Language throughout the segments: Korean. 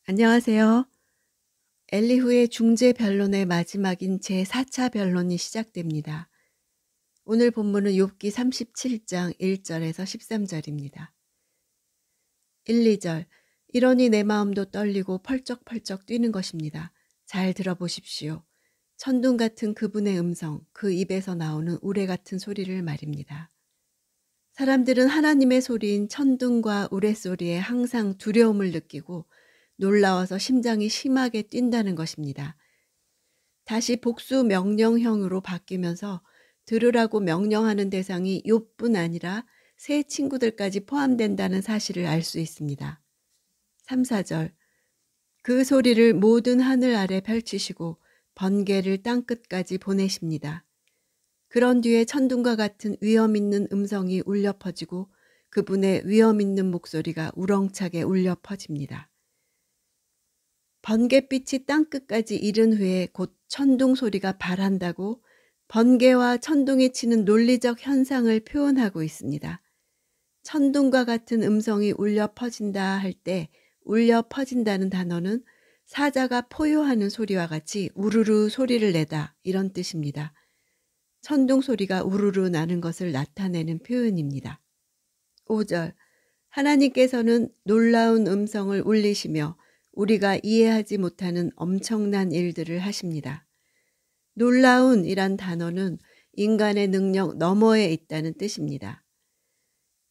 안녕하세요. 엘리후의 중재 변론의 마지막인 제4차 변론이 시작됩니다. 오늘 본문은 욥기 37장 1절에서 13절입니다. 1, 2절. 이러니 내 마음도 떨리고 펄쩍펄쩍 뛰는 것입니다. 잘 들어보십시오. 천둥 같은 그분의 음성, 그 입에서 나오는 우레 같은 소리를 말입니다. 사람들은 하나님의 소리인 천둥과 우레 소리에 항상 두려움을 느끼고 놀라워서 심장이 심하게 뛴다는 것입니다. 다시 복수 명령형으로 바뀌면서 들으라고 명령하는 대상이 욥뿐 아니라 새 친구들까지 포함된다는 사실을 알 수 있습니다. 3, 4절. 그 소리를 모든 하늘 아래 펼치시고 번개를 땅끝까지 보내십니다. 그런 뒤에 천둥과 같은 위험 있는 음성이 울려 퍼지고 그분의 위험 있는 목소리가 우렁차게 울려 퍼집니다. 번갯빛이 땅끝까지 이른 후에 곧 천둥 소리가 발한다고 번개와 천둥이 치는 논리적 현상을 표현하고 있습니다. 천둥과 같은 음성이 울려 퍼진다 할 때 울려 퍼진다는 단어는 사자가 포효하는 소리와 같이 우르르 소리를 내다 이런 뜻입니다. 천둥 소리가 우르르 나는 것을 나타내는 표현입니다. 5절. 하나님께서는 놀라운 음성을 울리시며 우리가 이해하지 못하는 엄청난 일들을 하십니다. 놀라운이란 단어는 인간의 능력 너머에 있다는 뜻입니다.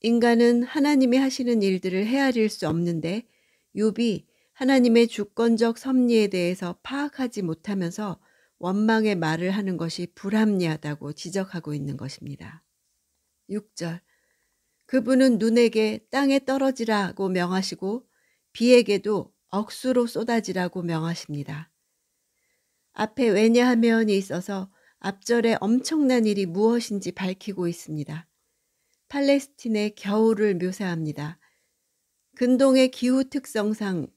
인간은 하나님이 하시는 일들을 헤아릴 수 없는데 욥이 하나님의 주권적 섭리에 대해서 파악하지 못하면서 원망의 말을 하는 것이 불합리하다고 지적하고 있는 것입니다. 6절. 그분은 눈에게 땅에 떨어지라고 명하시고 비에게도 억수로 쏟아지라고 명하십니다. 앞에 왜냐하면이 있어서 앞절에 엄청난 일이 무엇인지 밝히고 있습니다. 팔레스틴의 겨울을 묘사합니다. 근동의 기후 특성상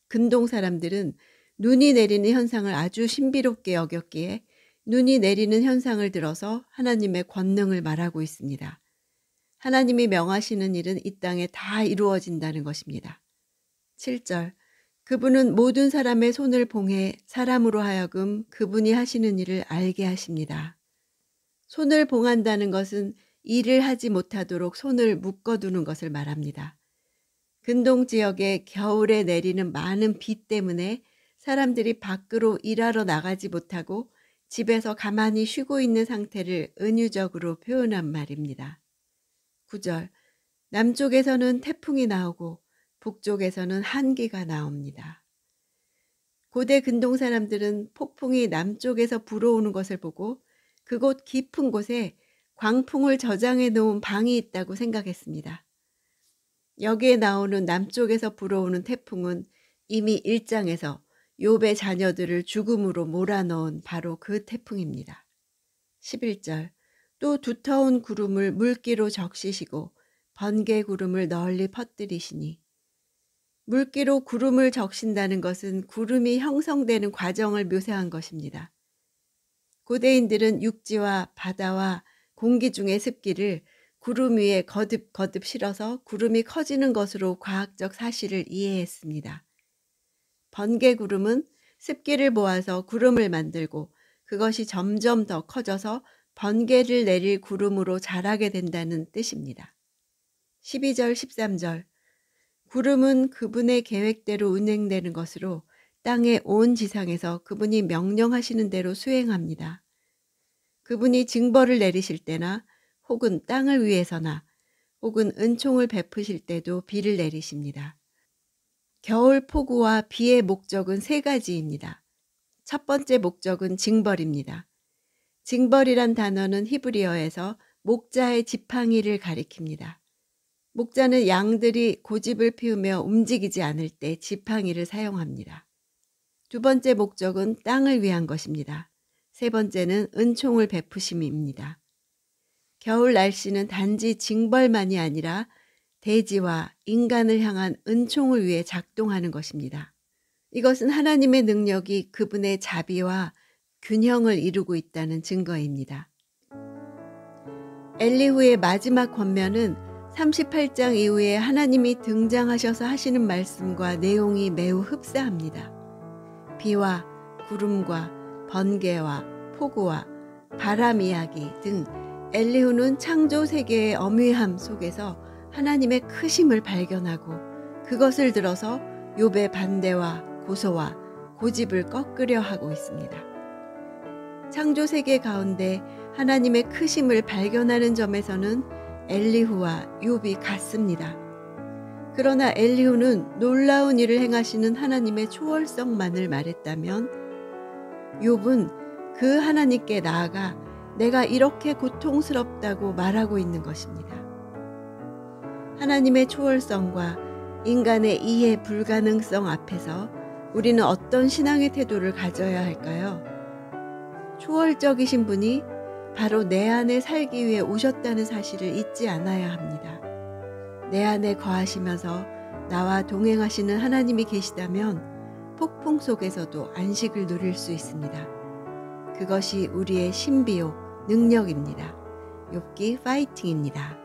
근동 사람들은 눈이 내리는 현상을 아주 신비롭게 여겼기에 눈이 내리는 현상을 들어서 하나님의 권능을 말하고 있습니다. 하나님이 명하시는 일은 이 땅에 다 이루어진다는 것입니다. 7절. 그분은 모든 사람의 손을 봉해 사람으로 하여금 그분이 하시는 일을 알게 하십니다. 손을 봉한다는 것은 일을 하지 못하도록 손을 묶어두는 것을 말합니다. 근동 지역에 겨울에 내리는 많은 비 때문에 사람들이 밖으로 일하러 나가지 못하고 집에서 가만히 쉬고 있는 상태를 은유적으로 표현한 말입니다. 9절. 남쪽에서는 태풍이 나오고 북쪽에서는 한기가 나옵니다. 고대 근동 사람들은 폭풍이 남쪽에서 불어오는 것을 보고 그곳 깊은 곳에 광풍을 저장해 놓은 방이 있다고 생각했습니다. 여기에 나오는 남쪽에서 불어오는 태풍은 이미 1장에서 욥의 자녀들을 죽음으로 몰아넣은 바로 그 태풍입니다. 11절. 또 두터운 구름을 물기로 적시시고 번개 구름을 널리 퍼뜨리시니. 물기로 구름을 적신다는 것은 구름이 형성되는 과정을 묘사한 것입니다. 고대인들은 육지와 바다와 공기 중의 습기를 구름 위에 거듭 실어서 구름이 커지는 것으로 과학적 사실을 이해했습니다. 번개 구름은 습기를 모아서 구름을 만들고 그것이 점점 더 커져서 번개를 내릴 구름으로 자라게 된다는 뜻입니다. 12절 13절. 구름은 그분의 계획대로 운행되는 것으로 땅의 온 지상에서 그분이 명령하시는 대로 수행합니다. 그분이 징벌을 내리실 때나 혹은 땅을 위해서나 혹은 은총을 베푸실 때도 비를 내리십니다. 겨울 폭우와 비의 목적은 세 가지입니다. 첫 번째 목적은 징벌입니다. 징벌이란 단어는 히브리어에서 목자의 지팡이를 가리킵니다. 목자는 양들이 고집을 피우며 움직이지 않을 때 지팡이를 사용합니다. 두 번째 목적은 땅을 위한 것입니다. 세 번째는 은총을 베푸심입니다. 겨울 날씨는 단지 징벌만이 아니라 대지와 인간을 향한 은총을 위해 작동하는 것입니다. 이것은 하나님의 능력이 그분의 자비와 균형을 이루고 있다는 증거입니다. 엘리후의 마지막 권면은 38장 이후에 하나님이 등장하셔서 하시는 말씀과 내용이 매우 흡사합니다. 비와 구름과 번개와 폭우와 바람 이야기 등 엘리후는 창조 세계의 엄위함 속에서 하나님의 크심을 발견하고 그것을 들어서 욥의 반대와 고소와 고집을 꺾으려 하고 있습니다. 창조 세계 가운데 하나님의 크심을 발견하는 점에서는 엘리후와 욥이 같습니다. 그러나 엘리후는 놀라운 일을 행하시는 하나님의 초월성만을 말했다면 욥은 그 하나님께 나아가 내가 이렇게 고통스럽다고 말하고 있는 것입니다. 하나님의 초월성과 인간의 이해 불가능성 앞에서 우리는 어떤 신앙의 태도를 가져야 할까요? 초월적이신 분이 바로 내 안에 살기 위해 오셨다는 사실을 잊지 않아야 합니다. 내 안에 거하시면서 나와 동행하시는 하나님이 계시다면 폭풍 속에서도 안식을 누릴 수 있습니다. 그것이 우리의 신비요 능력입니다. 욥기 파이팅입니다.